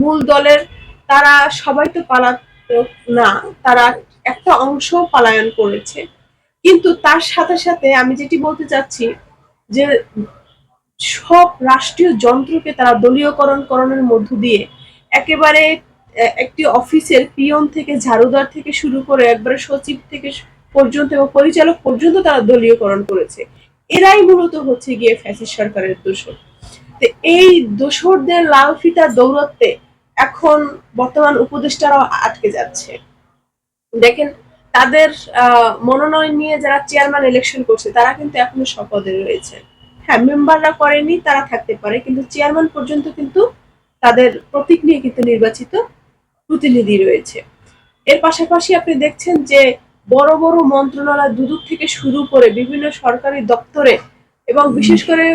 মূল দলের তারা সবাই তো পালাতক না, তারা একটা অংশ পলায়ন করেছে। কিন্তু তার সাথে সাথে আমি যেটি বলতে চাচ্ছি যে সব রাষ্ট্রীয় যন্ত্রকে তারা দলীয়করণের মধ্য দিয়ে একেবারে একটি অফিসের পিয়ন থেকে ঝাড়ুদার থেকে শুরু করে একবারে সচিব থেকে পর্যন্ত এবং পরিচালক পর্যন্ত তারা দলীয়করণ করেছে। এরাই মূলত হচ্ছে গিয়ে ফ্যাসিস্ট সরকারের দোষর। তো এই দোসরদের লাল ফিতার দৌলতে এখন বর্তমান উপদেষ্টারাও আটকে যাচ্ছে। দেখেন, তাদের মনোনয়ন নিয়ে যারা চেয়ারম্যান ইলেকশন করছে তারা কিন্তু এখনো শপথে রয়েছে। হ্যাঁ, মেম্বাররা করেনি, তারা থাকতে পারে, কিন্তু চেয়ারম্যান পর্যন্ত কিন্তু তাদের প্রতীক নিয়ে কিন্তু নির্বাচিত প্রতিনিধি রয়েছে। এর পাশাপাশি আপনি দেখছেন যে বড় বড় মন্ত্রণালয় দুদক থেকে শুরু করে বিভিন্ন সরকারি দপ্তরে এবং বিশেষ করে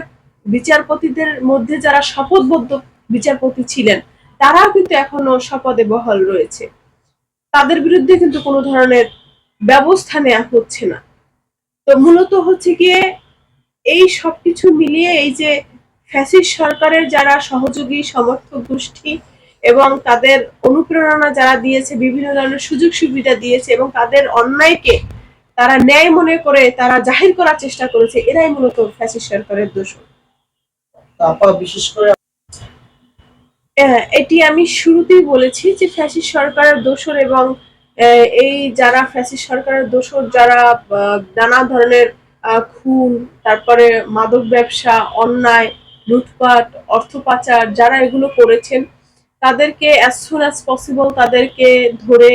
বিচারপতিদের মধ্যে যারা শপথবদ্ধ বিচারপতি ছিলেন তারাও কিন্তু এখনো শপথে বহাল রয়েছে। তাদের বিরুদ্ধে কিন্তু কোনো ধরনের ব্যবস্থা নেওয়া হচ্ছে না। তো মূলত হচ্ছে গিয়ে এই সবকিছু মিলিয়ে এই যে ফ্যাসিস্ট সরকারের যারা সহযোগী সমর্থক গোষ্ঠী এবং তাদের অনুপ্রেরণা যারা দিয়েছে, বিভিন্ন ধরনের সুযোগ সুবিধা দিয়েছে এবং তাদের অন্যায়কে তারা ন্যায় মনে করে তারা জাহির করার চেষ্টা করেছে, এরাই মূলত ফ্যাসিস্ট সরকারের দোষর। বিশেষ করে এটি আমি শুরুতেই বলেছি যে ফ্যাসিস্ট সরকারের দোষর এবং এই যারা ফ্যাসিস্ট সরকারের দোষর যারা নানা ধরনের খুন, তারপরে মাদক ব্যবসা, অন্যায়, লুটপাট, অর্থ পাচার যারা এগুলো করেছেন তাদেরকে অ্যাজ সুন অ্যাজ পসিবল তাদেরকে ধরে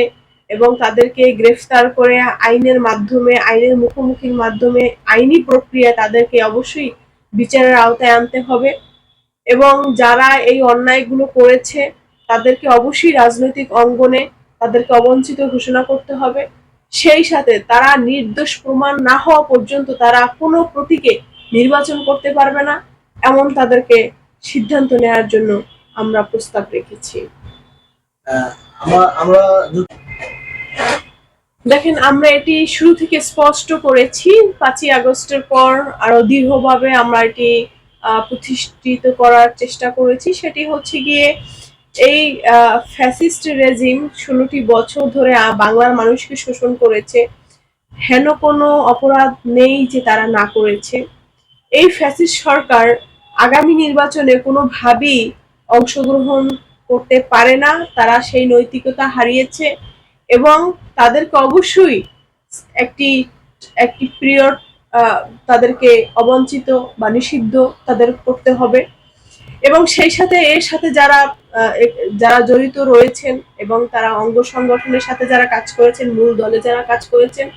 এবং তাদেরকে গ্রেফতার করে আইনের মাধ্যমে, আইনের মুখোমুখির মাধ্যমে আইনি প্রক্রিয়া তাদেরকে অবশ্যই বিচারের আওতায় আনতে হবে। এবং যারা এই অন্যায়গুলো করেছে তাদেরকে অবশ্যই রাজনৈতিক অঙ্গনে তাদেরকে অবঞ্চিত ঘোষণা করতে হবে। সেই সাথে তারা নির্দোষ প্রমাণ না হওয়া পর্যন্ত তারা কোনো প্রতীকে নির্বাচন করতে পারবে না, এমন তাদেরকে সিদ্ধান্ত নেওয়ার জন্য আমরা প্রস্তাব রেখেছি। আমরা দেখেন, আমরা এটি শুরু থেকে স্পষ্ট করেছি। 5ই আগস্টের পর আরো দৃঢ়ভাবে আমরা এটি প্রতিষ্ঠিত করার চেষ্টা করেছি। সেটি হচ্ছে গিয়ে এই ফ্যাসিস্ট রেজিম 16টি বছর ধরে বাংলার মানুষকে শোষণ করেছে। হেন কোনো অপরাধ নেই যে তারা না করেছে। এই ফ্যাসিস্ট সরকার আগামী নির্বাচনে কোনোভাবেই অংশগ্রহণ করতে পারে না, তারা সেই নৈতিকতা হারিয়েছে এবং তাদেরকে অবশ্যই একটি একটি পিরিয়ড তাদেরকে অবঞ্চিত বা নিষিদ্ধ তাদের করতে হবে। এবং সেই সাথে এর সাথে যারা যারা জড়িত রয়েছেন এবং তারা অঙ্গ সংগঠনের সাথে যারা কাজ করেছেন, মূল দলে যারা কাজ করেছেন,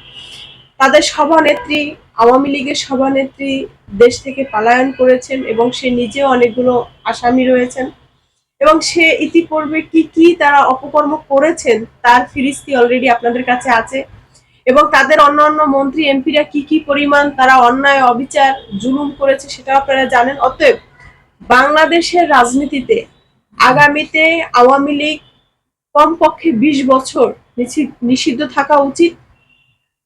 তাদের সভানেত্রী, আওয়ামী লীগের সভানেত্রী দেশ থেকে পলায়ন করেছেন এবং সে নিজেও অনেকগুলো আসামি রয়েছেন এবং সে ইতিপূর্বে কি কি তারা অপকর্ম করেছেন তার ফিরিস্তি অলরেডি আপনাদের কাছে আছে এবং তাদের অন্যান্য মন্ত্রী এমপিরা কি কি পরিমাণ তারা অন্যায়, অবিচার, জুলুম করেছে সেটা আপনারা জানেন। অতএব বাংলাদেশের রাজনীতিতে আগামীতে আওয়ামী লীগ কমপক্ষে 20 বছর নিষিদ্ধ থাকা উচিত।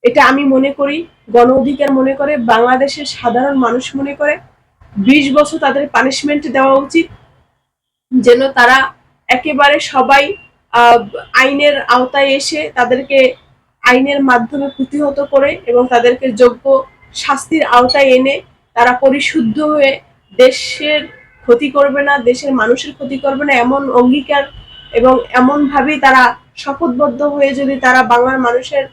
এটা আমি মনে করি, গণ অধিকার মনে করে, বাংলাদেশের সাধারণ মানুষ মনে করে। 20 বছর তাদের পানিশমেন্ট দেওয়া উচিত, যেন তারা একেবারে সবাই আইনের আওতায় এসে তাদেরকে আইনের মাধ্যমে প্রতিহত করে এবং তাদেরকে যোগ্য শাস্তির আওতায় এনে তারা পরিশুদ্ধ হয়ে দেশের ক্ষতি করবে না, দেশের মানুষের ক্ষতি করবে না, এমন অঙ্গীকার এবং এমন ভাবেই তারা শপথবদ্ধ হয়ে যদি তারা বাংলার মানুষের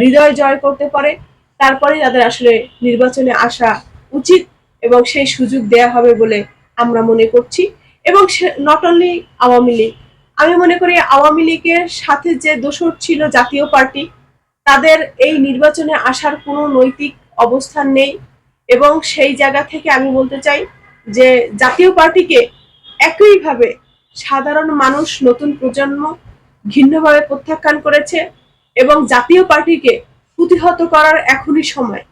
হৃদয় জয় করতে পারে, তারপরে তাদের আসলে নির্বাচনে আসা উচিত এবং সেই সুযোগ দেয়া হবে বলে আমরা মনে করছি। এবং নট অনলি আওয়ামী লীগ, আমি মনে করি আওয়ামী লীগের সাথে যে দোসর ছিল জাতীয় পার্টি, তাদের এই নির্বাচনে আসার কোনো নৈতিক অবস্থান নেই এবং সেই জায়গা থেকে আমি বলতে চাই যে জাতীয় পার্টিকে একইভাবে সাধারণ মানুষ, নতুন প্রজন্ম ভিন্নভাবে প্রত্যাখ্যান করেছে এবং জাতীয় পার্টিকে প্রতিহত করার এখনই সময়।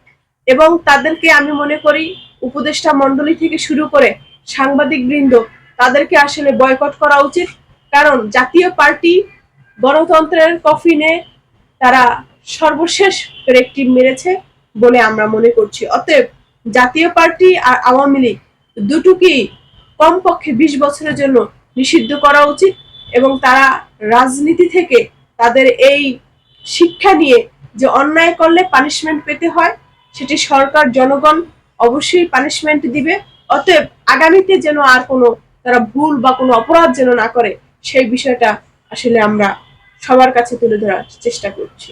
এবং তাদেরকে আমি মনে করি উপদেষ্টা মন্ডলী থেকে শুরু করে সাংবাদিক বৃন্দ তাদেরকে আসলে বয়কট করা উচিত, কারণ জাতীয় পার্টি গণতন্ত্রের কফিনে তারা সর্বশেষ রেকটি মেরেছে বলে আমরা মনে করছি। অতএব জাতীয় পার্টি আর আওয়ামী লীগ দুটোকেই কমপক্ষে 20 বছরের জন্য নিষিদ্ধ করা উচিত এবং তারা রাজনীতি থেকে তাদের এই শিক্ষা নিয়ে যে অন্যায় করলে পানিশমেন্ট পেতে হয়, সেটি সরকার জনগণ অবশ্যই পানিশমেন্ট দিবে। অতএব আগামীতে যেন আর কোনো তারা ভুল বা কোনো অপরাধ যেন না করে, সেই বিষয়টা আসলে আমরা সবার কাছে তুলে ধরার চেষ্টা করছি।